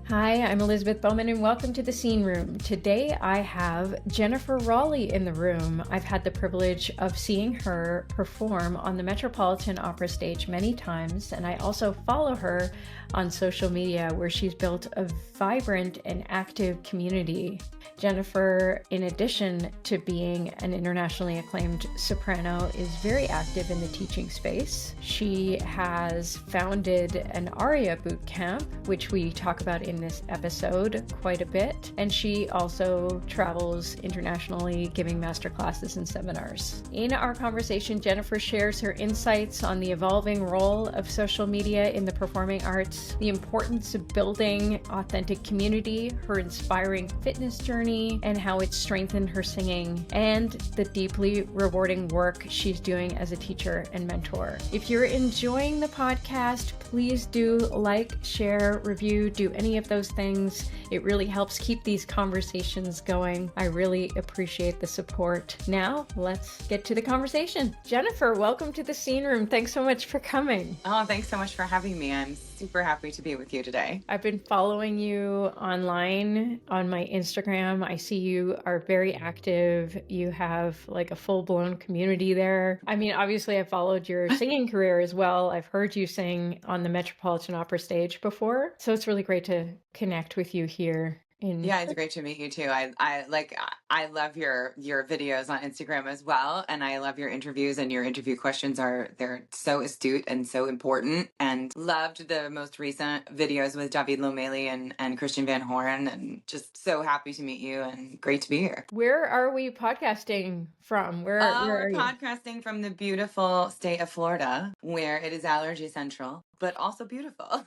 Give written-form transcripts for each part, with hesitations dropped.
Hi, I'm Elizabeth Bowman and welcome to the Scene Room. Today I have Jennifer Rowley in the room. I've had the privilege of seeing her perform on the Metropolitan Opera stage many times, and I also follow her on social media where she's built a vibrant and active community. Jennifer, in addition to being an internationally acclaimed soprano, is very active in the teaching space. She has founded an Arya boot camp, which we talk about in this episode quite a bit, and she also travels internationally giving masterclasses and seminars. In our conversation, Jennifer shares her insights on the evolving role of social media in the performing arts, the importance of building authentic community, her inspiring fitness journey, and how it's strengthened her singing, and the deeply rewarding work she's doing as a teacher and mentor. If you're enjoying the podcast, please do like, share, review, do any of those things. It really helps keep these conversations going. I really appreciate the support. Now, let's get to the conversation. Jennifer, welcome to the Scene Room. Thanks so much for coming. Oh, thanks so much for having me. I'm super happy to be with you today. I've been following you online on my Instagram. I see you are very active. You have like a full-blown community there. I mean, obviously I followed your singing career as well. I've heard you sing on the Metropolitan Opera stage before. So it's really great to connect with you here. Yeah, it's great to meet you too. I love your videos on Instagram as well, and I love your interviews, and your interview questions they're so astute and so important. And loved the most recent videos with David Lomeli and Christian Van Horn, and just so happy to meet you and great to be here. Where are we podcasting from? Where are We're you? podcasting from the beautiful state of Florida, where it is allergy central, but also beautiful.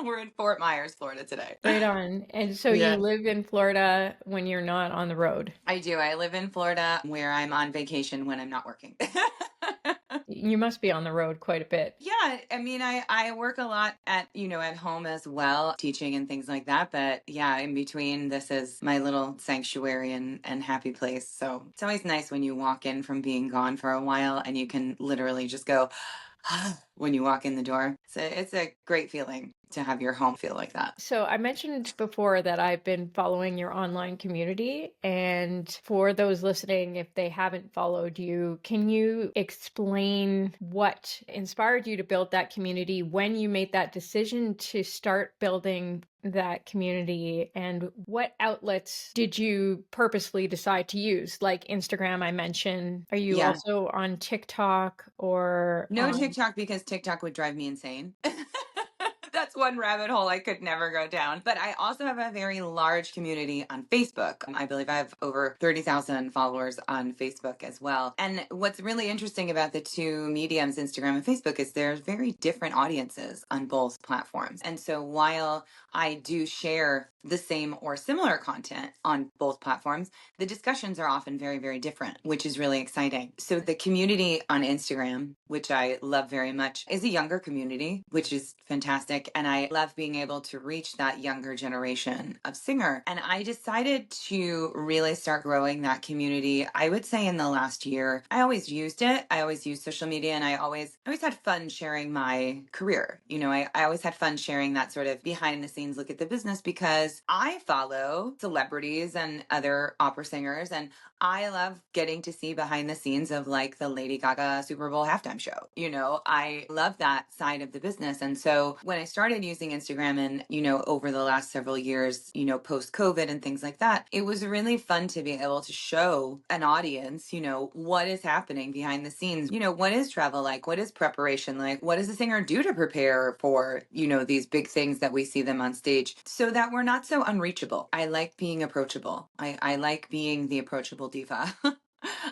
We're in Fort Myers, Florida today. Right on. And so Yeah. you live in Florida when you're not on the road. I do. I live in Florida where I'm on vacation when I'm not working. You must be on the road quite a bit. Yeah, I mean, I work a lot at home as well, teaching and things like that. But yeah, in between, this is my little sanctuary and happy place. So it's always nice when you walk in from being gone for a while and you can literally just go when you walk in the door. So it's a great feeling to have your home feel like that. So I mentioned before that I've been following your online community. And for those listening, if they haven't followed you, can you explain what inspired you to build that community, when you made that decision to start building that community, and what outlets did you purposely decide to use? Like Instagram, I mentioned. Are you also on TikTok or No TikTok, because TikTok would drive me insane. That's one rabbit hole I could never go down. But I also have a very large community on Facebook. I believe I have over 30,000 followers on Facebook as well. And what's really interesting about the two mediums, Instagram and Facebook, is there's very different audiences on both platforms. And so while I do share the same or similar content on both platforms, the discussions are often very, very different, which is really exciting. So the community on Instagram, which I love very much, is a younger community, which is fantastic. And I love being able to reach that younger generation of singer. And I decided to really start growing that community, I would say, in the last year. I always used it. I always used social media, and I always had fun sharing my career. I always had fun sharing that sort of behind the scenes look at the business, because I follow celebrities and other opera singers, and I love getting to see behind the scenes of like the Lady Gaga Super Bowl halftime show. I love that side of the business. And so when I started using Instagram and, over the last several years, post COVID and things like that, it was really fun to be able to show an audience, what is happening behind the scenes. What is travel like? What is preparation like? What does a singer do to prepare for, these big things that we see them on stage, so that we're not so unreachable. I like being approachable. I like being the approachable diva.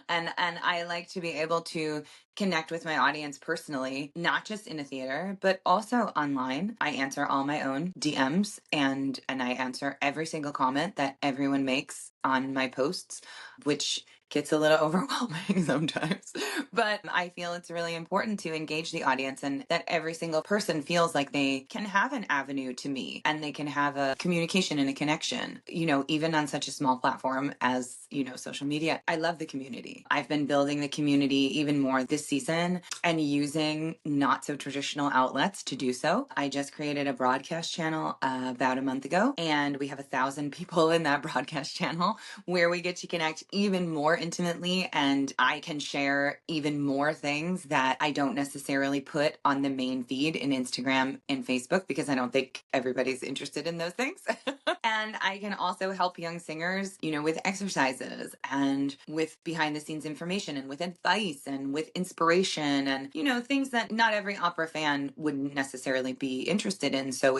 And I like to be able to connect with my audience personally, not just in a theater, but also online. I answer all my own DMs, and I answer every single comment that everyone makes on my posts, which gets a little overwhelming sometimes. But I feel it's really important to engage the audience and that every single person feels like they can have an avenue to me and they can have a communication and a connection, even on such a small platform as, social media. I love the community. I've been building the community even more this season and using not so traditional outlets to do so. I just created a broadcast channel about a month ago, and we have 1,000 people in that broadcast channel where we get to connect even more intimately, and I can share even more things that I don't necessarily put on the main feed in Instagram and Facebook because I don't think everybody's interested in those things. And I can also help young singers, with exercises and with behind the scenes information and with advice and with inspiration and, things that not every opera fan wouldn't necessarily be interested in. So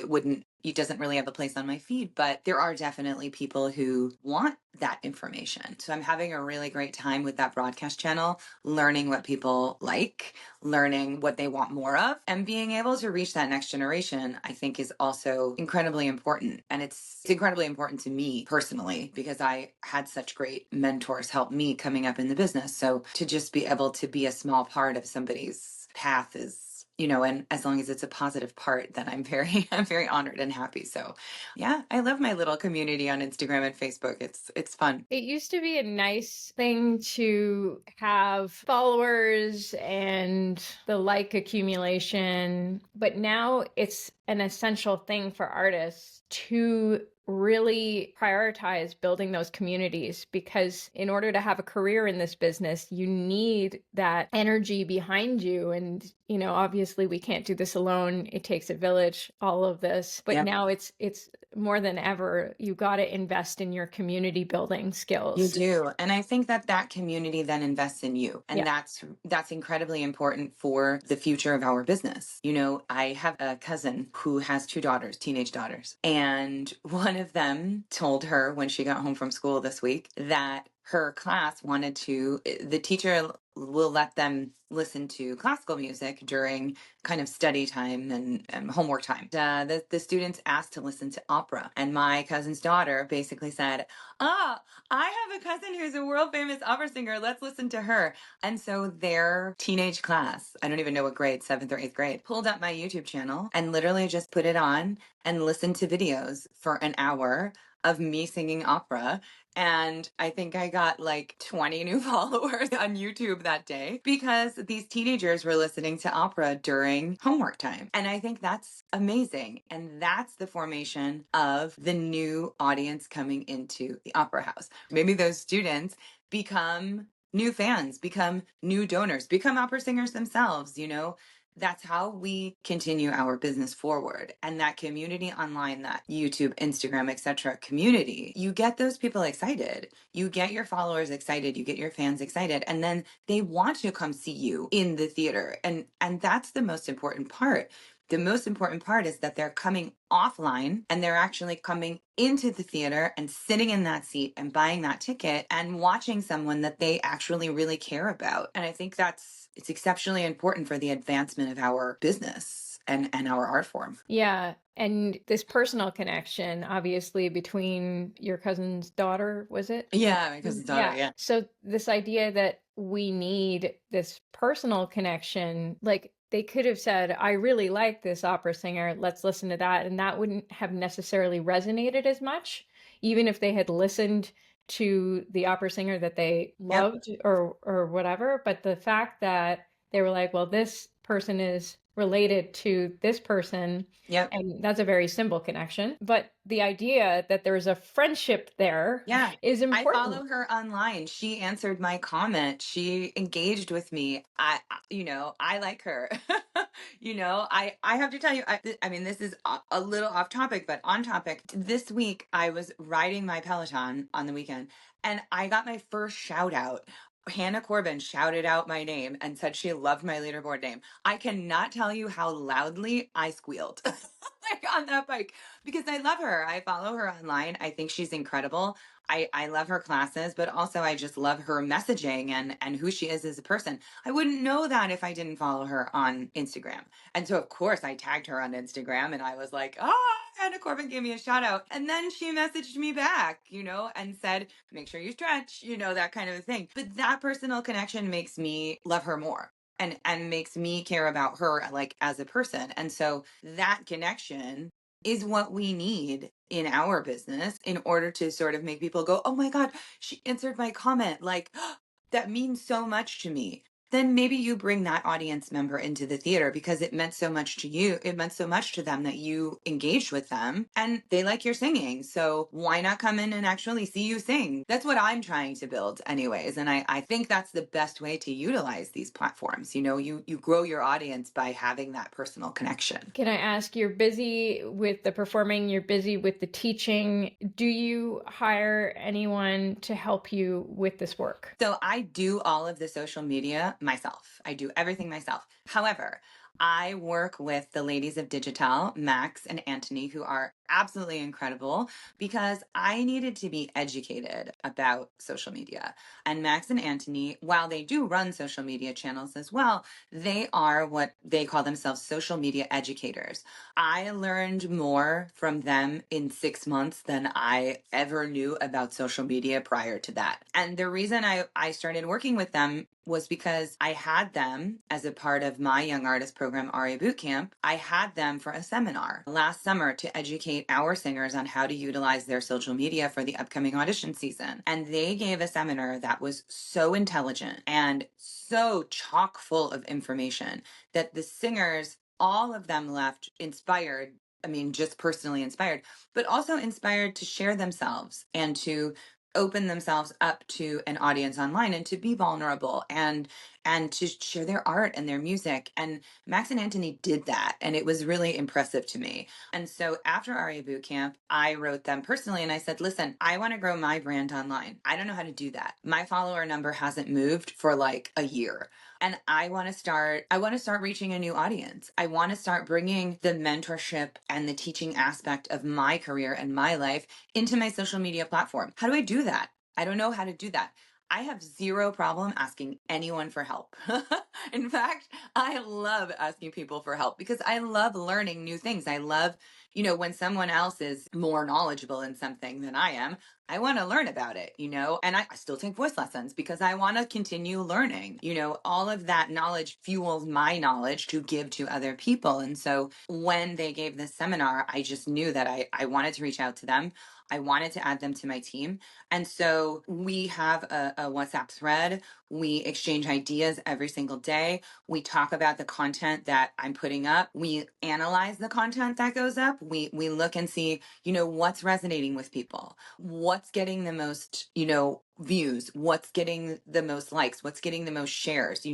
it doesn't really have a place on my feed, but there are definitely people who want that information. So I'm having a really great time with that broadcast channel, learning what people like, learning what they want more of, and being able to reach that next generation, I think is also incredibly important. And it's incredibly important to me personally, because I had such great mentors help me coming up in the business. So to just be able to be a small part of somebody's path is, and as long as it's a positive part, then I'm very honored and happy. So yeah, I love my little community on Instagram and Facebook. It's fun. It used to be a nice thing to have followers and the like accumulation, but now it's an essential thing for artists to really prioritize building those communities, because in order to have a career in this business, you need that energy behind you. And, obviously we can't do this alone. It takes a village, all of this. But Yep. now it's more than ever, you got to invest in your community building You skills. do. And I think that community then invests in you. And Yeah. that's incredibly important for the future of our business. I have a cousin who has two daughters, teenage daughters. And one of them told her when she got home from school this week that her class the teacher will let them listen to classical music during kind of study time and homework time. The students asked to listen to opera. And my cousin's daughter basically said, "Ah, I have a cousin who's a world famous opera singer. Let's listen to her." And so their teenage class, I don't even know what grade, 7th or 8th grade, pulled up my YouTube channel and literally just put it on and listened to videos for an hour of me singing opera. And I think I got like 20 new followers on YouTube that day because these teenagers were listening to opera during homework time. And I think that's amazing. And that's the formation of the new audience coming into the opera house. Maybe those students become new fans, become new donors, become opera singers themselves, That's how we continue our business forward. And that community online, that YouTube, Instagram, etc. community, you get those people excited. You get your followers excited, you get your fans excited, and then they want to come see you in the theater. And that's the most important part. The most important part is that they're coming offline and they're actually coming into the theater and sitting in that seat and buying that ticket and watching someone that they actually really care about. And I think it's exceptionally important for the advancement of our business and our art form. Yeah. And this personal connection, obviously, between your cousin's daughter, was it? Yeah, my cousin's daughter, yeah. So this idea that we need this personal connection, like they could have said, "I really like this opera singer, let's listen to that." And that wouldn't have necessarily resonated as much, even if they had listened to the opera singer that they loved. Yep. or whatever. But the fact that they were like, well, this person is related to this person. Yep. And that's a very simple connection. But the idea that there's a friendship there is important. I follow her online. She answered my comment. She engaged with me. I like her. I have to tell you, I mean, this is a little off topic, but on topic. This week, I was riding my Pelaton on the weekend, and I got my first shout out. Hannah Corbin shouted out my name and said she loved my leaderboard name. I cannot tell you how loudly I squealed. like on that bike because I love her. I follow her online. I think she's incredible. I love her classes, but also I just love her messaging and who she is as a person. I wouldn't know that if I didn't follow her on Instagram. And so, of course, I tagged her on Instagram and I was like, Anna Corbin gave me a shout out. And then she messaged me back, and said, make sure you stretch, that kind of a thing. But that personal connection makes me love her more. And makes me care about her like as a person. And so that connection is what we need in our business in order to sort of make people go, oh my God, she answered my comment. Like, that means so much to me. Then maybe you bring that audience member into the theater because it meant so much to you. It meant so much to them that you engaged with them and they like your singing. So why not come in and actually see you sing? That's what I'm trying to build anyways. And I think that's the best way to utilize these platforms. You grow your audience by having that personal connection. Can I ask, you're busy with the performing, you're busy with the teaching. Do you hire anyone to help you with this work? So I do all of the social media myself. I do everything myself. However, I work with the ladies of Digital, Max and Anthony, who are absolutely incredible because I needed to be educated about social media. And Max and Anthony, while they do run social media channels as well, they are what they call themselves social media educators. I learned more from them in 6 months than I ever knew about social media prior to that. And the reason I started working with them was because I had them as a part of my young artist program, Arya Bootcamp. I had them for a seminar last summer to educate our singers on how to utilize their social media for the upcoming audition season. And they gave a seminar that was so intelligent and so chock full of information that the singers, all of them left inspired. I mean, just personally inspired, but also inspired to share themselves and to open themselves up to an audience online and to be vulnerable and to share their art and their music. And Max and Anthony did that, and it was really impressive to me. And so after Arya Bootcamp, I wrote them personally and I said, listen, I want to grow my brand online. I don't know how to do that. My follower number hasn't moved for like a year. And I want to start reaching a new audience. I want to start bringing the mentorship and the teaching aspect of my career and my life into my social media platform. How do I do that? I don't know how to do that. I have zero problem asking anyone for help. In fact, I love asking people for help because I love learning new things. I love, when someone else is more knowledgeable in something than I am, I want to learn about it, and I still take voice lessons because I want to continue learning. All of that knowledge fuels my knowledge to give to other people. And so when they gave this seminar, I just knew that I wanted to reach out to them. I wanted to add them to my team. And so we have a WhatsApp thread. We exchange ideas every single day. We talk about the content that I'm putting up. We analyze the content that goes up. We look and see, what's resonating with people, what's getting the most, views, what's getting the most likes, what's getting the most shares,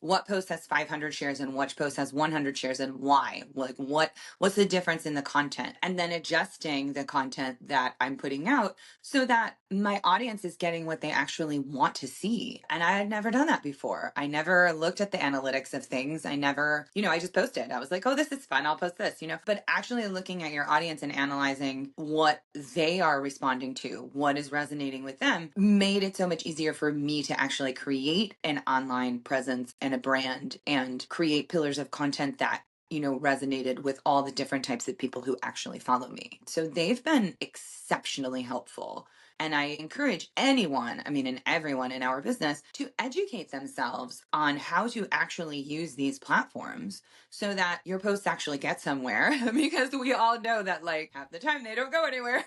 what post has 500 shares and which post has 100 shares and why, like what's the difference in the content, and then adjusting the content that I'm putting out so that my audience is getting what they actually want to see. And I had never done that before. I never looked at the analytics of things. I never, I just posted. I was like, oh, this is fun, I'll post this, but actually looking at your audience and analyzing what they are responding to, what is resonating with them, made it so much easier for me to actually create an online presence and a brand and create pillars of content that resonated with all the different types of people who actually follow me. So they've been exceptionally helpful. And I encourage anyone, and everyone in our business, to educate themselves on how to actually use these platforms so that your posts actually get somewhere, because we all know that like half the time they don't go anywhere,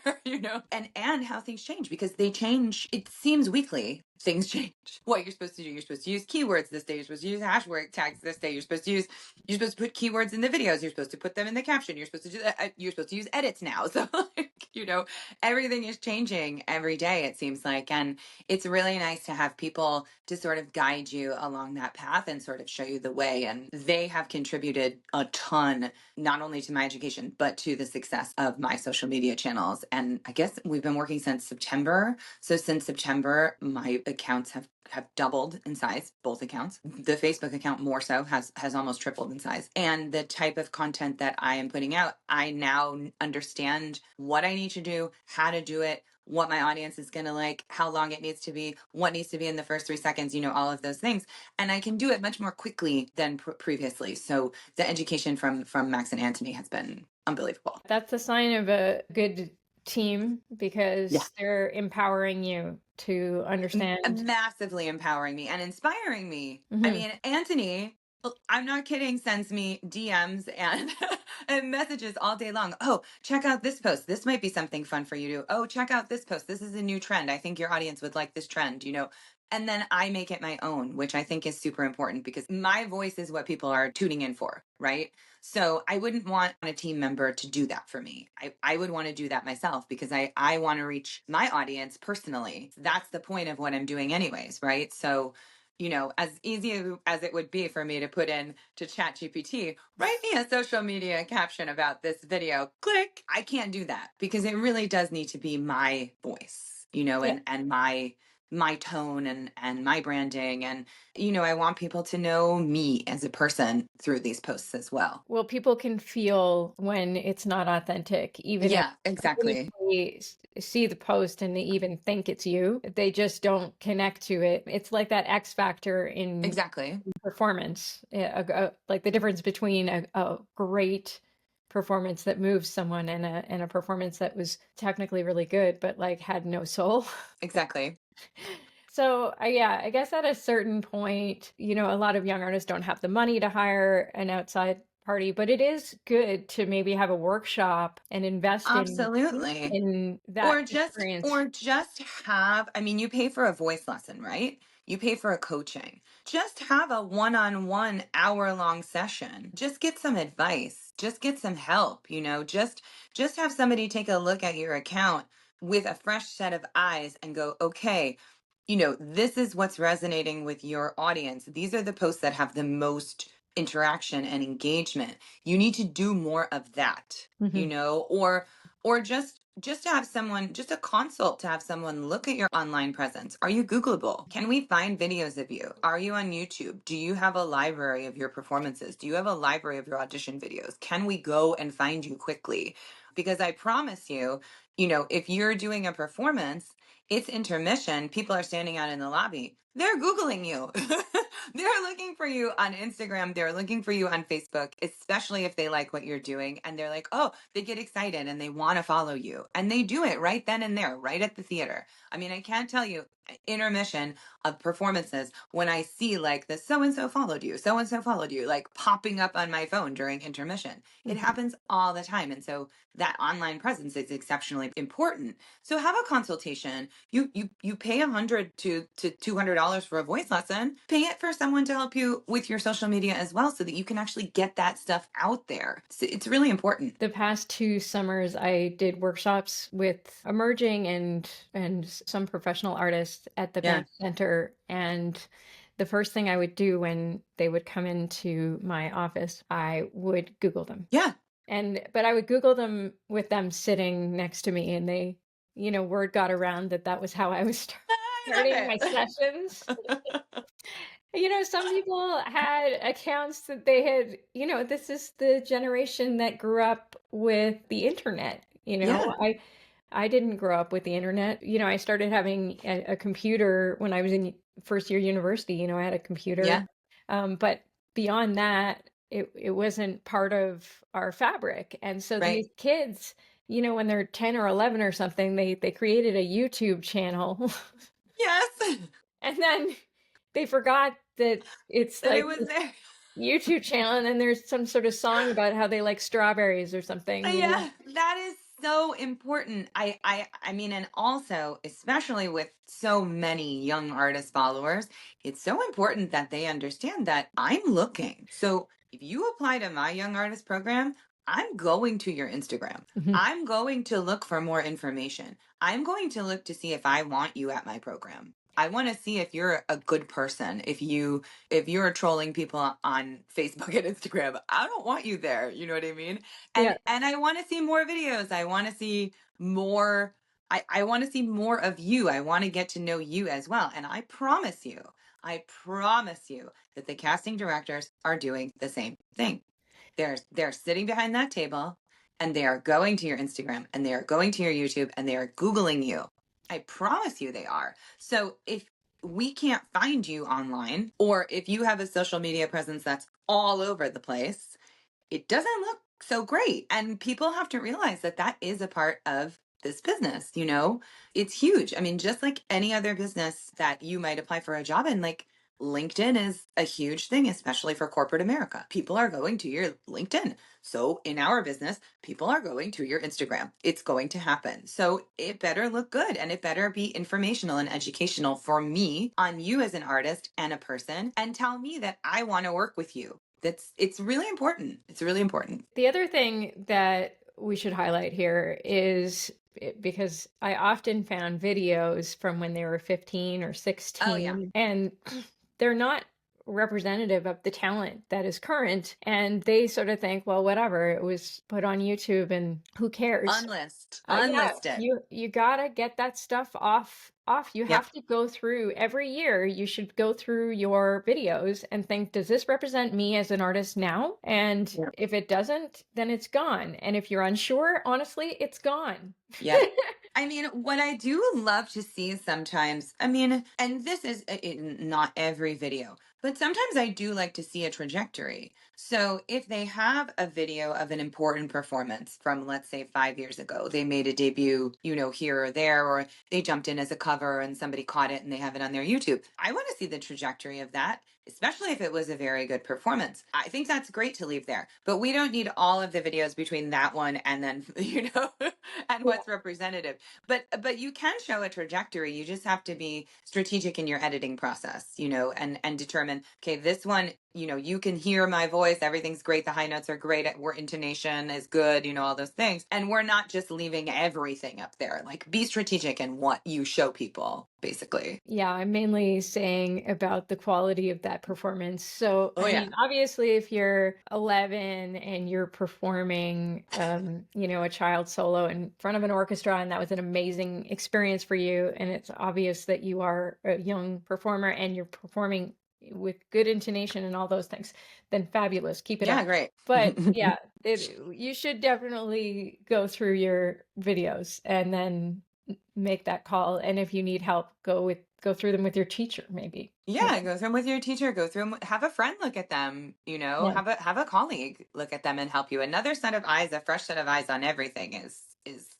and how things change, because they change. It seems weekly. Things change. What you're supposed to do, you're supposed to use keywords this day, you're supposed to use hashtag tags this day, you're supposed to put keywords in the videos, you're supposed to put them in the caption, you're supposed to do that, you're supposed to use edits now. So everything is changing every day, it seems like. And it's really nice to have people to sort of guide you along that path and sort of show you the way. And they have contributed a ton, not only to my education, but to the success of my social media channels. And I guess we've been working since September. So since September, my accounts have have doubled in size, both accounts. The Facebook account more so has almost tripled in size. And the type of content that I am putting out, I now understand what I need to do, how to do it, what my audience is going to like, how long it needs to be, what needs to be in the first 3 seconds, all of those things. And I can do it much more quickly than previously. So the education from Max and Anthony has been unbelievable. That's a sign of a good team Yeah. because they're empowering you to understand. Massively empowering me and inspiring me. I Mhm. mean, Anthony, I'm not kidding, sends me DMs and and messages all day long. Oh, check out this post. This might be something fun for you to. Oh, check out this post. This is a new trend. I think your audience would like this trend. And then I make it my own, which I think is super important because my voice is what people are tuning in for, right? So I wouldn't want a team member to do that for me. I would want to do that myself because I want to reach my audience personally. That's the point of what I'm doing anyways, right? So, as easy as it would be for me to put in to ChatGPT, write me a social media caption about this video, click. I can't do that because it really does need to be my voice, Yeah. and my tone and my branding. And I want people to know me as a person through these posts as well. Well, people can feel when it's not authentic, even if Yeah, exactly. they see the post and they even think it's you. They just don't connect to it. It's like that X factor in Exactly. performance, like the difference between a great performance that moves someone and a performance that was technically really good, but like had no soul. Exactly. So, yeah, I guess at a certain point, a lot of young artists don't have the money to hire an outside party, but it is good to maybe have a workshop and invest Absolutely. in that Or just experience. or just have, I mean, you pay for a voice lesson, right? You pay for a coaching. Just have a one-on-one hour-long session. Just get some advice. Just get some help, just have somebody take a look at your account with a fresh set of eyes and go, "Okay, this is what's resonating with your audience. These are the posts that have the most interaction and engagement. You need to do more of that." Mhm. Or just to have someone, just a consult, to have someone look at your online presence. Are you Googleable? Can we find videos of you? Are you on YouTube? Do you have a library of your performances? Do you have a library of your audition videos? Can we go and find you quickly? Because I promise you, if you're doing a performance, it's intermission, people are standing out in the lobby, they're Googling you. They're looking for you on Instagram. They're looking for you on Facebook, especially if they like what you're doing. And they're like, oh, they get excited and they want to follow you. And they do it right then and there, right at the theater. I mean, I can't tell you, intermission of performances, when I see like the so and so followed you, like popping up on my phone during intermission. It Mhm. happens all the time. And so that online presence is exceptionally important. So have a consultation. You pay $100 to $200 for a voice lesson. Pay it for someone to help you with your social media as well, so that you can actually get that stuff out there. It's really important. The past 2 summers, I did workshops with emerging and some professional artists at the Yeah. Bank Center. And the first thing I would do when they would come into my office, I would Google them. Yeah. But I would Google them with them sitting next to me, and word got around that that was how I was I starting my love sessions. it. Some people had accounts that they had, this is the generation that grew up with the internet. Yeah. I didn't grow up with the internet. I started having a computer when I was in first year university. I had a computer. Yeah. But beyond that, it wasn't part of our fabric. And so Right. these kids, when they're 10 or 11 or something, they created a YouTube channel. Yes. And then they forgot that it's That like it was this there. YouTube channel, and then there's some sort of song about how they like strawberries or something. Yeah, that is so important. I mean, and also, especially with so many young artist followers, it's so important that they understand that I'm looking. So if you apply to my young artist program, I'm going to your Instagram. Mhm. I'm going to look for more information. I'm going to look to see if I want you at my program. I want to see if you're a good person. If you're trolling people on Facebook and Instagram, I don't want you there. You know what I mean? Yeah. And I want to see more videos. I want to see more I want to see more of you. I want to get to know you as well. And I promise you that the casting directors are doing the same thing. They're sitting behind that table and they are going to your Instagram and they are going to your YouTube and they are Googling you. I promise you they are. So if we can't find you online, or if you have a social media presence that's all over the place, it doesn't look so great. And people have to realize that that is a part of this business, you know? It's huge. I mean, just like any other business that you might apply for a job in, like LinkedIn is a huge thing, especially for corporate America. People are going to your LinkedIn. So in our business, people are going to your Instagram. It's going to happen. So it better look good and it better be informational and educational for me on you as an artist and a person, and tell me that I want to work with you. It's really important. It's really important. The other thing that we should highlight here is because I often found videos from when they were 15 or 16, Oh yeah. and they're not representative of the talent that is current, and they sort of think, well, whatever, it was put on YouTube and who cares. Yeah, Unlisted. you gotta get that stuff off. You Yep. have to go through every year. You should go through your videos and think, does this represent me as an artist now? And Yep. if it doesn't, then it's gone. And if you're unsure, honestly, it's gone. Yeah. I mean, what I do love to see sometimes, I mean, and this is not every video, but sometimes I do like to see a trajectory. So if they have a video of an important performance from, let's say, 5 years ago, they made a debut, you know, here or there, or they jumped in as a cover and somebody caught it and they have it on their YouTube. I want to see the trajectory of that, especially if it was a very good performance. I think that's great to leave there, but we don't need all of the videos between that one and then, you know, and what's representative. But you can show a trajectory. You just have to be strategic in your editing process, you know, and determine, okay, this one, you know, you can hear my voice, everything's great, the high notes are great, our intonation is good, you know, all those things. And we're not just leaving everything up there. Like, be strategic in what you show people, basically. Yeah, I'm mainly saying about the quality of that performance. So, Oh I yeah. mean, obviously, if you're 11 and you're performing, you know, a child solo in front of an orchestra, and that was an amazing experience for you, and it's obvious that you are a young performer and you're performing with good intonation and all those things, then fabulous. Keep it Yeah, up. great. But yeah, you should definitely go through your videos and then make that call. And if you need help, go through them with your teacher, maybe. Yeah, go through them with your teacher, go through them, have a friend look at them, you know, Yeah. have a colleague look at them and help you. Another set of eyes, a fresh set of eyes on everything is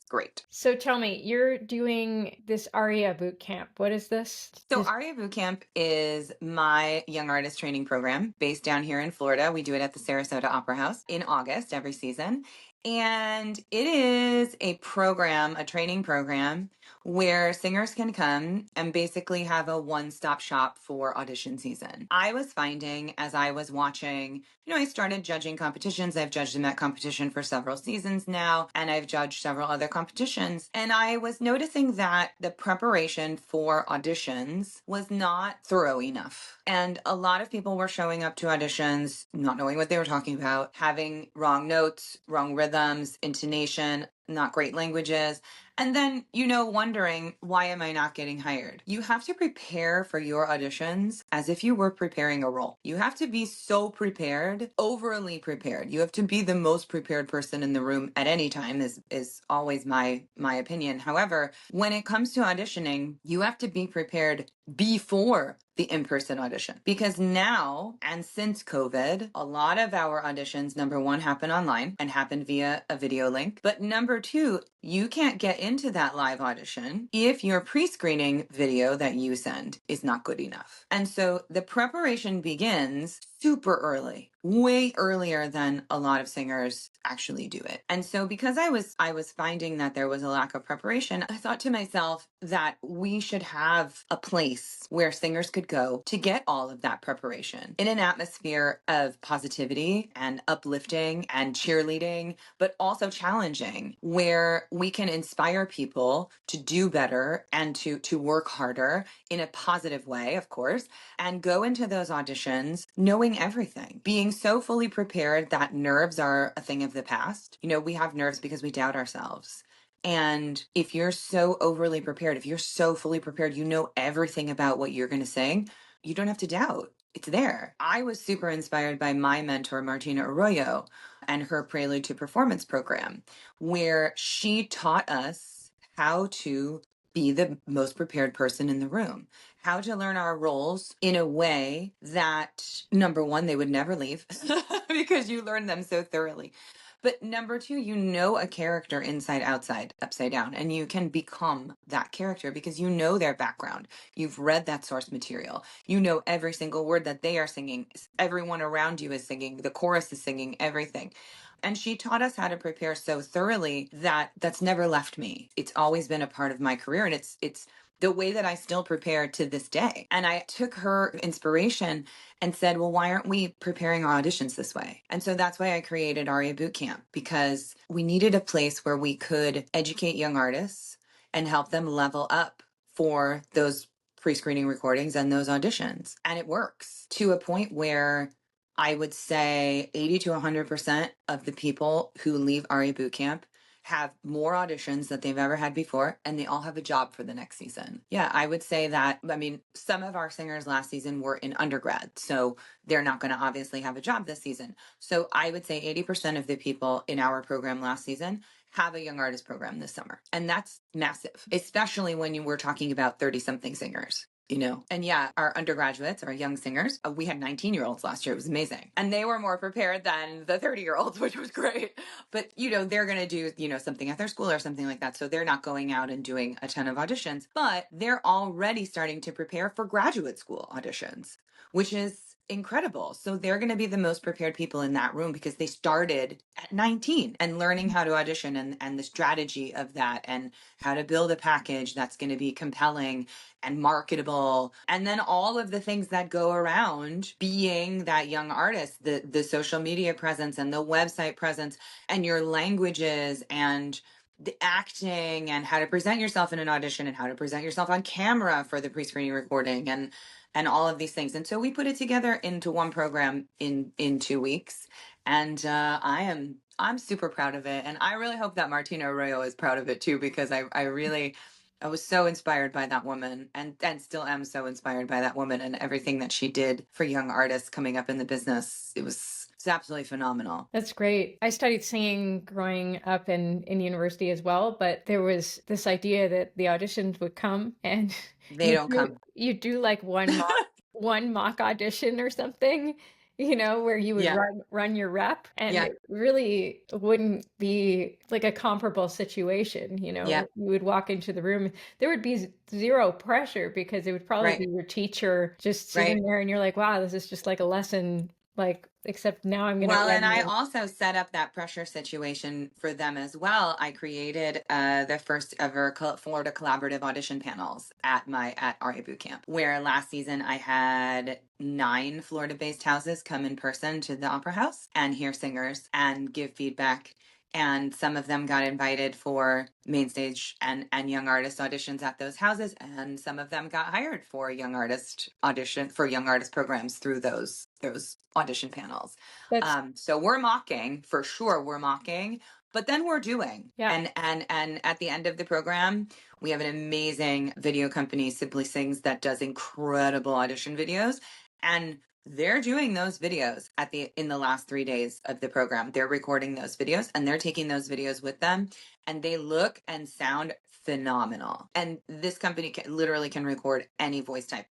great. So tell me, you're doing this Arya boot camp. What is this? So Arya Bootcamp is my young artist training program based down here in Florida. We do it at the Sarasota Opera House in August every season. And it is a program, a training program where singers can come and basically have a one-stop shop for audition season. I was finding as I was watching, you know, I started judging competitions. I've judged in that competition for several seasons now, and I've judged several other competitions. And I was noticing that the preparation for auditions was not thorough enough. And a lot of people were showing up to auditions not knowing what they were talking about, having wrong notes, wrong rhythms, intonation, not great languages. And then, you know, wondering, why am I not getting hired? You have to prepare for your auditions as if you were preparing a role. You have to be so prepared, overly prepared. You have to be the most prepared person in the room at any time is always my opinion. However, when it comes to auditioning, you have to be prepared before the in-person audition, because now and since COVID, a lot of our auditions, number one, happen online and happen via a video link. But number two, you can't get into that live audition if your pre-screening video that you send is not good enough. And so the preparation begins super early, way earlier than a lot of singers actually do it. And so because I was finding that there was a lack of preparation, I thought to myself that we should have a place where singers could go to get all of that preparation in an atmosphere of positivity and uplifting and cheerleading, but also challenging, where we can inspire people to do better and to work harder in a positive way, of course, and go into those auditions knowing everything, being so fully prepared that nerves are a thing of the past. You know, we have nerves because we doubt ourselves. And if you're so overly prepared, if you're so fully prepared, you know everything about what you're going to sing, you don't have to doubt. It's there. I was super inspired by my mentor, Martina Arroyo, and her Prelude to Performance program, where she taught us how to be the most prepared person in the room, how to learn our roles in a way that, number one, they would never leave because you learn them so thoroughly. But number two, you know a character inside, outside, upside down, and you can become that character because you know their background. You've read that source material. You know every single word that they are singing. Everyone around you is singing. The chorus is singing, everything. And she taught us how to prepare so thoroughly that that's never left me. It's always been a part of my career, and it's the way that I still prepare to this day. And I took her inspiration and said, well, why aren't we preparing our auditions this way? And so that's why I created Arya Bootcamp, because we needed a place where we could educate young artists and help them level up for those pre-screening recordings and those auditions. And it works to a point where I would say 80 to 100% of the people who leave Arya Bootcamp have more auditions that they've ever had before, and they all have a job for the next season. Yeah, I would say that. I mean, some of our singers last season were in undergrad, so they're not going to obviously have a job this season. So I would say 80% of the people in our program last season have a young artist program this summer. And that's massive, especially when you were talking about 30 something singers. And yeah, our undergraduates, our young singers, we had 19-year-olds last year. It was amazing. And they were more prepared than the 30-year-olds, which was great. But, they're going to do, something at their school or something like that. So they're not going out and doing a ton of auditions, but they're already starting to prepare for graduate school auditions, which is incredible. So they're going to be the most prepared people in that room because they started at 19 and learning how to audition and the strategy of that and how to build a package that's going to be compelling and marketable, and then all of the things that go around being that young artist, the social media presence and the website presence and your languages and the acting and how to present yourself in an audition and how to present yourself on camera for the pre-screening recording and all of these things. And so we put it together into one program in 2 weeks, and I'm super proud of it, and I really hope that Martina Arroyo is proud of it too, because I was so inspired by that woman, and still am so inspired by that woman and everything that she did for young artists coming up in the business. It's absolutely phenomenal. That's great. I studied singing growing up in university as well, but there was this idea that the auditions would come and They don't come. you do like one mock audition or something, where you would Yeah. run your rep, and Yeah. it really wouldn't be like a comparable situation, Yeah. you would walk into the room, there would be zero pressure because it would probably Right. be your teacher just sitting Right. there and you're like, wow, this is just like a lesson, like, except now I'm going to Well, and run I the. also set up that pressure situation for them as well. I created the first ever Florida collaborative audition panels at Arya Bootcamp, where last season I had 9 Florida-based houses come in person to the Opera House and hear singers and give feedback. And some of them got invited for main stage and young artist auditions at those houses, and some of them got hired for young artist programs through those audition panels. That's So we're mocking, for sure, but then we're doing. Yeah. And at the end of the program, we have an amazing video company, Simply Sings, that does incredible audition videos, and they're doing those videos in the last 3 days of the program. They're recording those videos and they're taking those videos with them, and they look and sound phenomenal. And this company literally can record any voice type.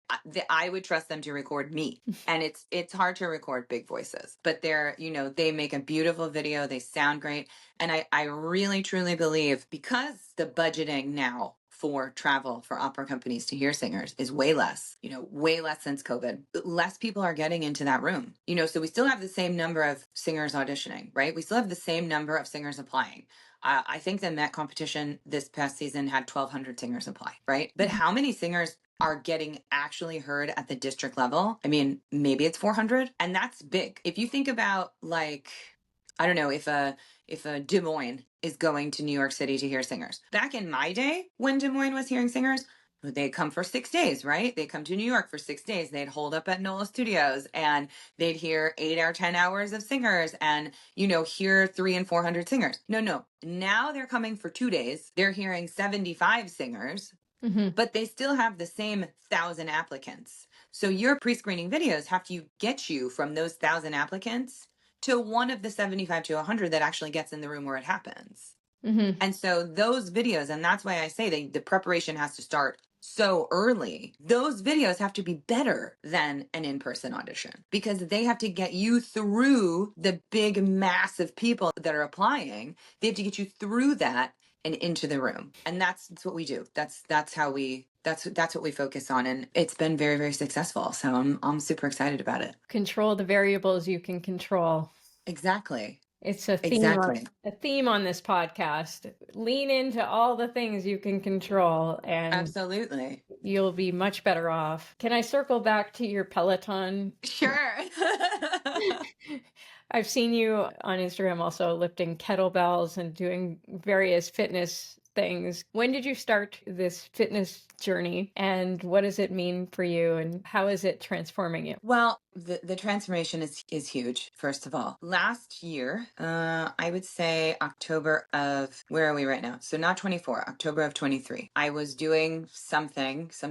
I would trust them to record me. And it's hard to record big voices, but they make a beautiful video. They sound great. And I really truly believe, because the budgeting now for travel for opera companies to hear singers is way less since COVID. Less people are getting into that room, so we still have the same number of singers auditioning, right? We still have the same number of singers applying. I think the Met competition this past season had 1,200 singers apply, right? But how many singers are getting actually heard at the district level? I mean, maybe it's 400, and that's big. If you think about, like, I don't know, if a Des Moines is going to New York City to hear singers. Back in my day, when Des Moines was hearing singers, They come for 6 days, right? They come to New York for 6 days. They'd hold up at NOLA Studios and they'd hear 8 or 10 hours of singers and, hear 300 and 400 singers. No. Now they're coming for 2 days. They're hearing 75 singers, but they still have the same 1,000 applicants. So your pre-screening videos have to get you from those 1,000 applicants to one of the 75 to 100 that actually gets in the room where it happens. And so those videos, and that's why I say the preparation has to start so early. Those videos have to be better than an in-person audition because they have to get you through the big mass of people that are applying. They have to get you through that and into the room. And that's what we do. That's what we focus on. And it's been very, very successful. So I'm super excited about it. Control the variables you can control. Exactly. It's a theme Exactly. a theme on this podcast. Lean into all the things you can control and Absolutely. you'll be much better off. Can I circle back to your Peloton? Sure. I've seen you on Instagram also lifting kettlebells and doing various fitness things. When did you start this fitness journey and what does it mean for you and how is it transforming you? Well, the transformation is huge, first of all. Last year, I would say October of, where are we right now? So not 24, October of 23. I was doing some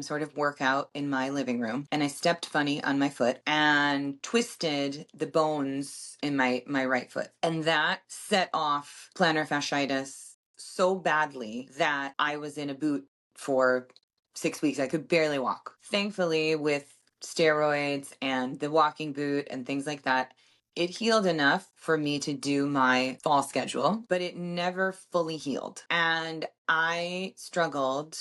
sort of workout in my living room, and I stepped funny on my foot and twisted the bones in my right foot. And that set off plantar fasciitis so badly that I was in a boot for 6 weeks. I could barely walk. Thankfully, with steroids and the walking boot and things like that, it healed enough for me to do my fall schedule, but it never fully healed. And I struggled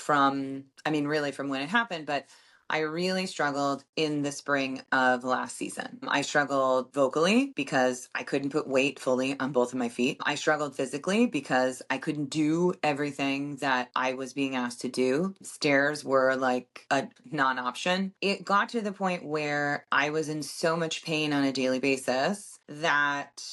really from when it happened, but I really struggled in the spring of last season. I struggled vocally because I couldn't put weight fully on both of my feet. I struggled physically because I couldn't do everything that I was being asked to do. Stairs were like a non-option. It got to the point where I was in so much pain on a daily basis that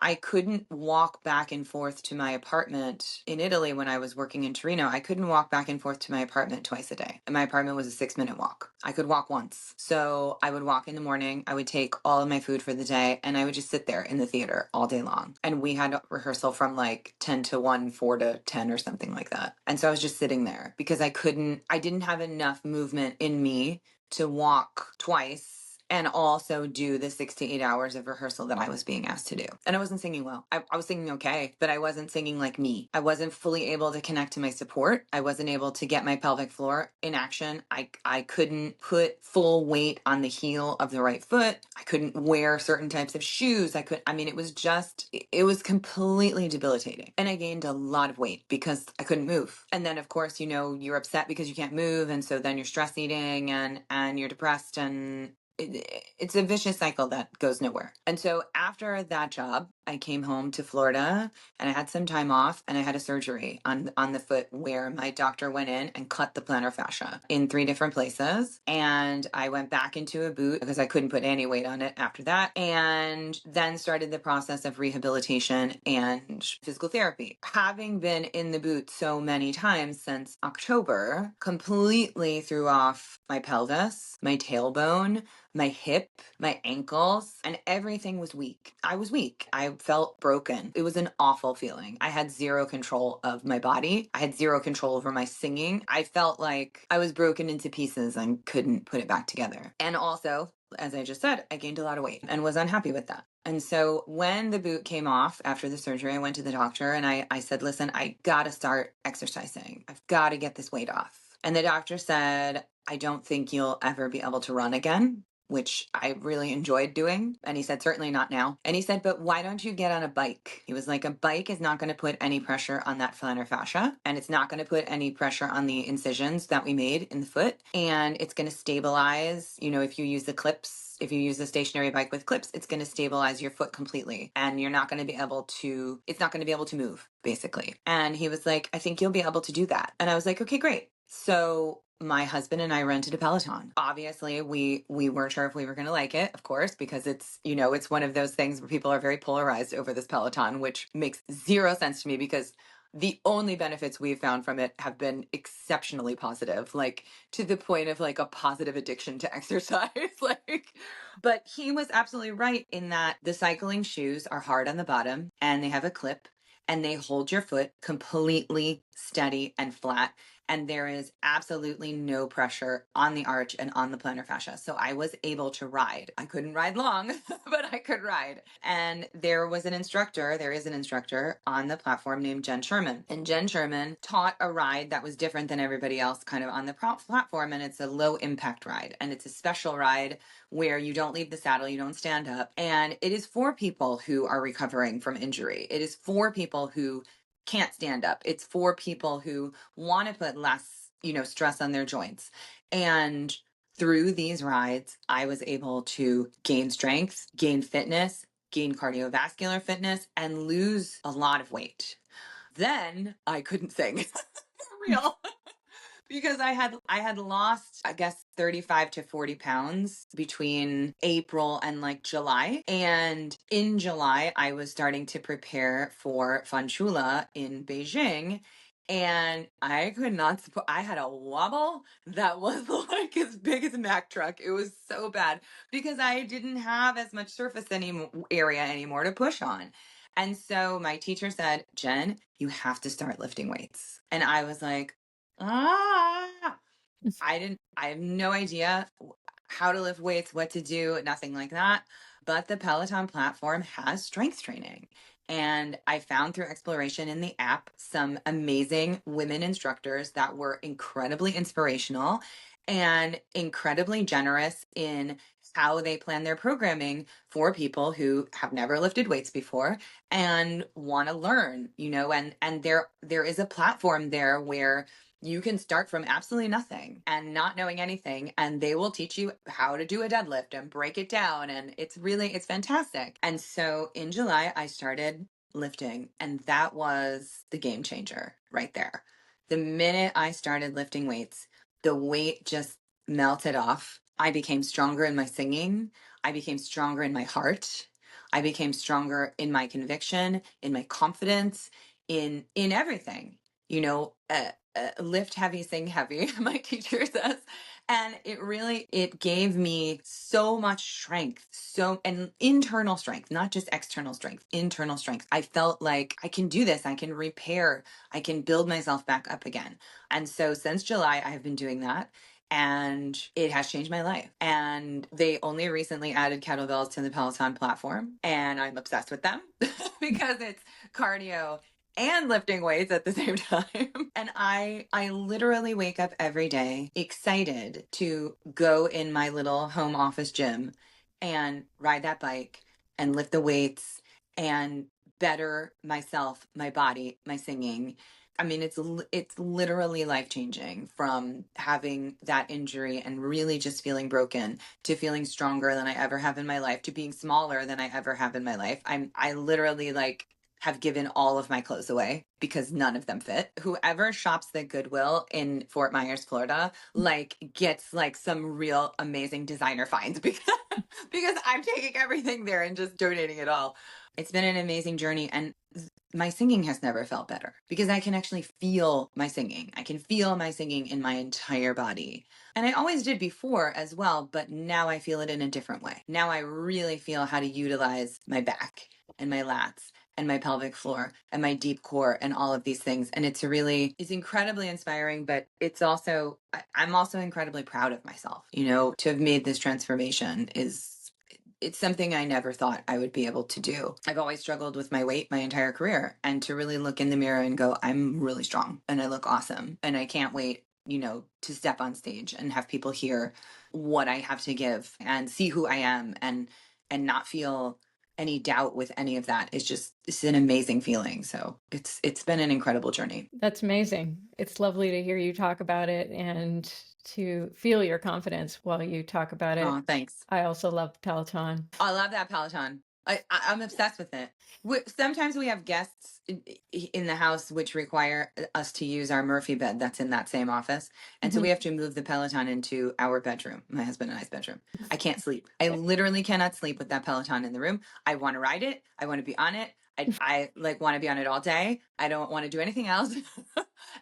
I couldn't walk back and forth to my apartment in Italy when I was working in Torino. I couldn't walk back and forth to my apartment twice a day. And my apartment was a 6-minute walk. I could walk once. So I would walk in the morning, I would take all of my food for the day, and I would just sit there in the theater all day long. And we had a rehearsal from like 10 to 1, 4 to 10 or something like that. And so I was just sitting there because I didn't have enough movement in me to walk twice and also do the 6 to 8 hours of rehearsal that I was being asked to do. And I wasn't singing well. I was singing okay, but I wasn't singing like me. I wasn't fully able to connect to my support. I wasn't able to get my pelvic floor in action. I couldn't put full weight on the heel of the right foot. I couldn't wear certain types of shoes. It was completely debilitating. And I gained a lot of weight because I couldn't move. And then of course, you're upset because you can't move. And so then you're stress eating and you're depressed and it's a vicious cycle that goes nowhere. And so after that job, I came home to Florida and I had some time off and I had a surgery on the foot where my doctor went in and cut the plantar fascia in 3 different places. And I went back into a boot because I couldn't put any weight on it after that. And then started the process of rehabilitation and physical therapy. Having been in the boot so many times since October, completely threw off my pelvis, my tailbone, my hip, my ankles, and everything was weak. I was weak. I felt broken. It was an awful feeling. I had zero control of my body. I had zero control over my singing. I felt like I was broken into pieces and couldn't put it back together. And also, as I just said, I gained a lot of weight and was unhappy with that. And so when the boot came off after the surgery, I went to the doctor and I said, listen, I gotta start exercising. I've gotta get this weight off. And the doctor said, I don't think you'll ever be able to run again, which I really enjoyed doing. And he said, certainly not now. And he said, but why don't you get on a bike? He was like, a bike is not going to put any pressure on that plantar fascia, and it's not going to put any pressure on the incisions that we made in the foot. And it's going to stabilize, if you use the clips, if you use a stationary bike with clips, it's going to stabilize your foot completely. And it's not going to be able to move, basically. And he was like, I think you'll be able to do that. And I was like, okay, great. So my husband and I rented a Peloton. Obviously, we weren't sure if we were going to like it, of course, because it's one of those things where people are very polarized over this Peloton, which makes zero sense to me because the only benefits we've found from it have been exceptionally positive, like to the point of like a positive addiction to exercise. Like, but he was absolutely right in that the cycling shoes are hard on the bottom and they have a clip and they hold your foot completely steady and flat. And there is absolutely no pressure on the arch and on the plantar fascia. So I was able to ride. I couldn't ride long, but I could ride. And there is an instructor on the platform named Jen Sherman. And Jen Sherman taught a ride that was different than everybody else kind of on the platform. And it's a low impact ride. And it's a special ride where you don't leave the saddle, you don't stand up. And it is for people who are recovering from injury. It is for people who can't stand up. It's for people who want to put less, stress on their joints. And through these rides, I was able to gain strength, gain fitness, gain cardiovascular fitness, and lose a lot of weight. Then I couldn't sing. For real. Because I had lost, I guess, 35 to 40 pounds between April and like July. And in July, I was starting to prepare for Fanchula in Beijing. And I could not, I had a wobble that was like as big as a Mack truck. It was so bad because I didn't have as much surface area anymore to push on. And so my teacher said, Jen, you have to start lifting weights. And I was like, ah, I have no idea how to lift weights, what to do, nothing like that. But the Peloton platform has strength training. And I found through exploration in the app some amazing women instructors that were incredibly inspirational and incredibly generous in how they plan their programming for people who have never lifted weights before and want to learn, and there is a platform there where you can start from absolutely nothing and not knowing anything, and they will teach you how to do a deadlift and break it down. And it's fantastic. And so in July, I started lifting, and that was the game changer right there. The minute I started lifting weights, the weight just melted off. I became stronger in my singing. I became stronger in my heart. I became stronger in my conviction, in my confidence, in everything. Lift heavy, sing heavy, my teacher says. And it gave me so much strength, and internal strength, not just external strength, internal strength. I felt like I can do this. I can repair. I can build myself back up again. And so since July, I have been doing that. And it has changed my life. And they only recently added kettlebells to the Peloton platform. And I'm obsessed with them because it's cardio and lifting weights at the same time. And I literally wake up every day excited to go in my little home office gym and ride that bike and lift the weights and better myself, my body, my singing. I mean, it's literally life-changing from having that injury and really just feeling broken to feeling stronger than I ever have in my life to being smaller than I ever have in my life. I literally have given all of my clothes away because none of them fit. Whoever shops the Goodwill in Fort Myers, Florida, gets some real amazing designer finds because I'm taking everything there and just donating it all. It's been an amazing journey, and my singing has never felt better because I can actually feel my singing. I can feel my singing in my entire body. And I always did before as well, but now I feel it in a different way. Now I really feel how to utilize my back and my lats and my pelvic floor and my deep core and all of these things. And it's incredibly inspiring, but I'm also incredibly proud of myself, to have made this transformation it's something I never thought I would be able to do. I've always struggled with my weight my entire career, and to really look in the mirror and go, I'm really strong and I look awesome and I can't wait, to step on stage and have people hear what I have to give and see who I am and not feel any doubt with any of that. It's an amazing feeling. So it's been an incredible journey. That's amazing. It's lovely to hear you talk about it and to feel your confidence while you talk about it. Oh, thanks. I also love Peloton. I love that Peloton. I'm obsessed with it. Sometimes we have guests in the house which require us to use our Murphy bed that's in that same office. And so we have to move the Peloton into our bedroom, my husband and I's bedroom. I can't sleep. I literally cannot sleep with that Peloton in the room. I want to ride it. I want to be on it. I like want to be on it all day. I don't want to do anything else.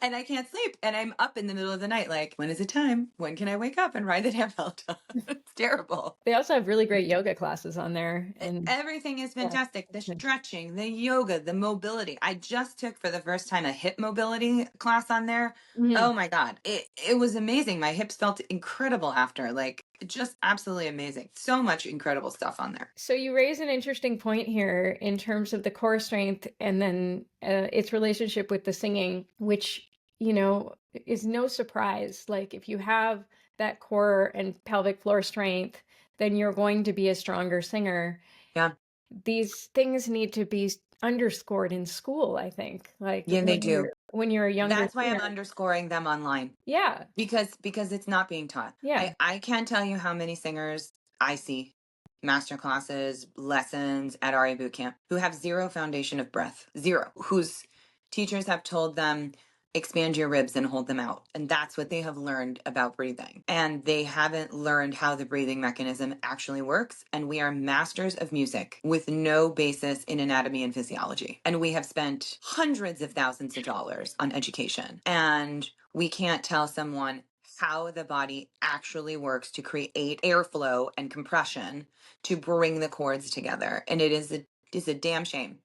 And I can't sleep. And I'm up in the middle of the night, like, when is it time? When can I wake up and ride the damn Peloton? It's terrible. They also have really great yoga classes on there. And Everything is yeah. fantastic. The stretching, the yoga, the mobility. I just took for the first time a hip mobility class on there. Mhm. Oh my God. It was amazing. My hips felt incredible after, like just absolutely amazing. So much incredible stuff on there. So you raise an interesting point here in terms of the core strength and then its relationship with the singing, which, is no surprise. Like if you have that core and pelvic floor strength, then you're going to be a stronger singer. Yeah. These things need to be underscored in school, I think. Like Yeah, they do. when you're a younger That's why I'm singer. underscoring them online. Yeah. Because it's not being taught. Yeah. I can't tell you how many singers I see, master classes, lessons at Arya boot camp, who have zero foundation of breath, zero, whose teachers have told them expand your ribs and hold them out, and that's what they have learned about breathing, and they haven't learned how the breathing mechanism actually works. And we are masters of music with no basis in anatomy and physiology, and we have spent hundreds of thousands of dollars on education, and we can't tell someone how the body actually works to create airflow and compression to bring the chords together. And it's a damn shame.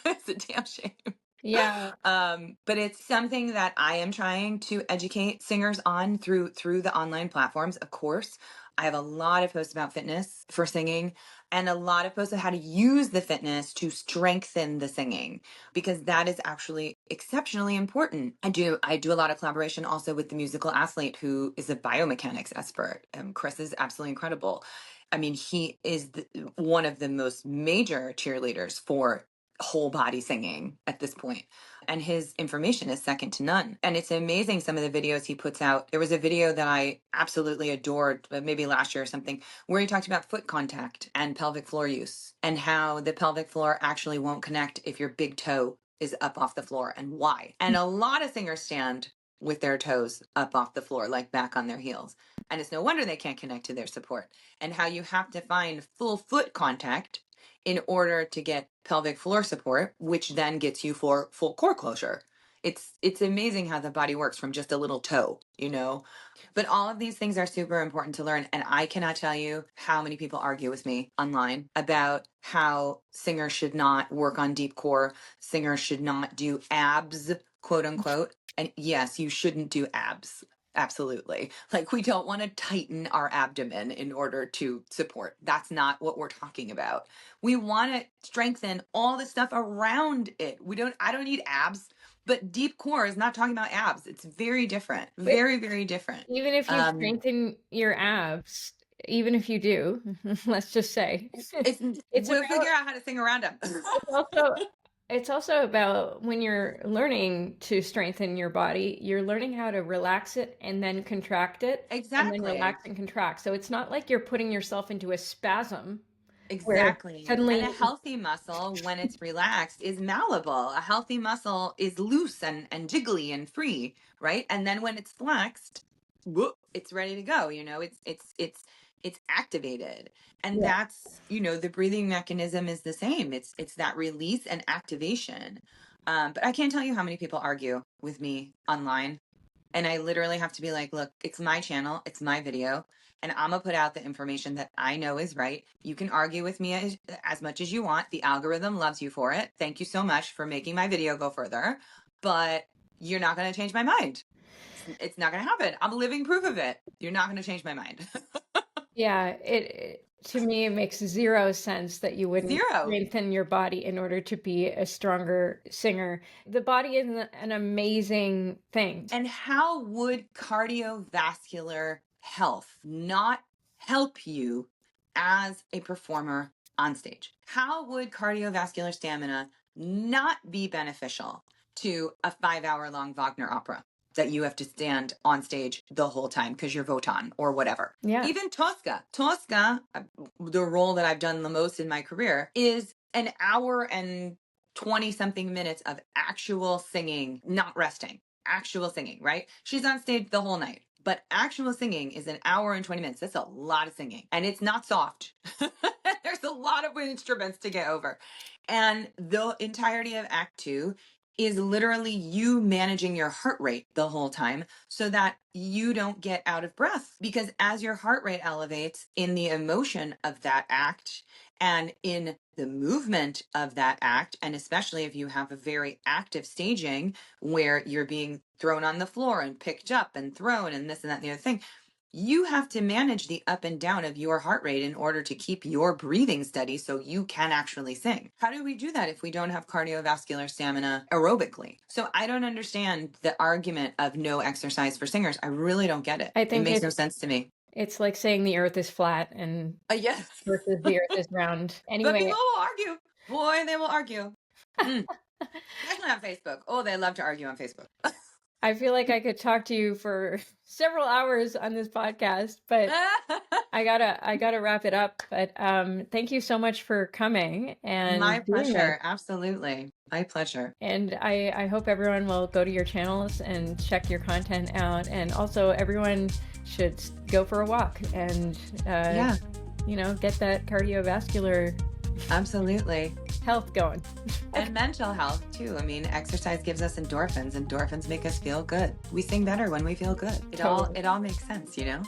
It's a damn shame. Yeah. But it's something that I am trying to educate singers on through the online platforms. Of course, I have a lot of posts about fitness for singing and a lot of posts on how to use the fitness to strengthen the singing, because that is actually exceptionally important. I do a lot of collaboration also with the musical athlete who is a biomechanics expert. Chris is absolutely incredible. I mean, he is one of the most major cheerleaders for whole body singing at this point, and his information is second to none. And it's amazing some of the videos he puts out. There was a video that I absolutely adored, maybe last year or something, where he talked about foot contact and pelvic floor use and how the pelvic floor actually won't connect if your big toe is up off the floor, and why. And a lot of singers stand with their toes up off the floor, like back on their heels, and it's no wonder they can't connect to their support. And how you have to find full foot contact in order to get pelvic floor support, which then gets you for full core closure. It's amazing how the body works from just a little toe. But all of these things are super important to learn. And I cannot tell you how many people argue with me online about how singers should not work on deep core, singers should not do abs, quote unquote. And yes, you shouldn't do abs. Absolutely. Like, we don't want to tighten our abdomen in order to support. That's not what we're talking about. We want to strengthen all the stuff around it. I don't need abs, but deep core is not talking about abs. It's very different. Very, very different. Even if you strengthen your abs, even if you do, let's just say, it's We'll about figure out how to sing around them. it's also it's also about when you're learning to strengthen your body, you're learning how to relax it and then contract it and then Exactly. relax and contract. So it's not like you're putting yourself into a spasm where Exactly. And a suddenly, healthy muscle, when it's relaxed, is malleable. A healthy muscle is loose and jiggly and free, right? And then when it's flexed, whoop, it's ready to go. It's activated. And yeah. that's, the breathing mechanism is the same. It's that release and activation. But I can't tell you how many people argue with me online. And I literally have to be like, look, it's my channel, it's my video, and I'm gonna put out the information that I know is right. You can argue with me as much as you want. The algorithm loves you for it. Thank you so much for making my video go further, but you're not gonna change my mind. It's not gonna happen. I'm a living proof of it. You're not gonna change my mind. Yeah, to me it makes zero sense that you wouldn't Zero. strengthen your body in order to be a stronger singer. The body is an amazing thing. And how would cardiovascular health not help you as a performer on stage? How would cardiovascular stamina not be beneficial to a 5 hour long Wagner opera that you have to stand on stage the whole time because you're Wotan or whatever? Yeah. Even Tosca. Tosca, the role that I've done the most in my career, is an hour and 20 something minutes of actual singing, not resting, actual singing, right? She's on stage the whole night, but actual singing is an hour and 20 minutes. That's a lot of singing, and it's not soft. There's a lot of instruments to get over. And the entirety of Act Two is literally you managing your heart rate the whole time so that you don't get out of breath. Because as your heart rate elevates in the emotion of that act and in the movement of that act, and especially if you have a very active staging where you're being thrown on the floor and picked up and thrown and this and that and the other thing, you have to manage the up and down of your heart rate in order to keep your breathing steady so you can actually sing. How do we do that if we don't have cardiovascular stamina aerobically? So I don't understand the argument of no exercise for singers. I really don't get it. I It think makes no sense to me. it's like saying the earth is flat and Yes. versus the earth is round. But Anyway, people will argue. Boy, they will argue. Especially on Facebook. Oh, they love to argue on Facebook. I feel like I could talk to you for several hours on this podcast, but I gotta wrap it up. But thank you so much for coming and My doing this. pleasure. Absolutely. My pleasure. And I hope everyone will go to your channels and check your content out. And also everyone should go for a walk and you know, get that cardiovascular Absolutely. health going. And mental health too. I mean, exercise gives us endorphins. Endorphins make us feel good. We sing better when we feel good. It all makes sense, you know?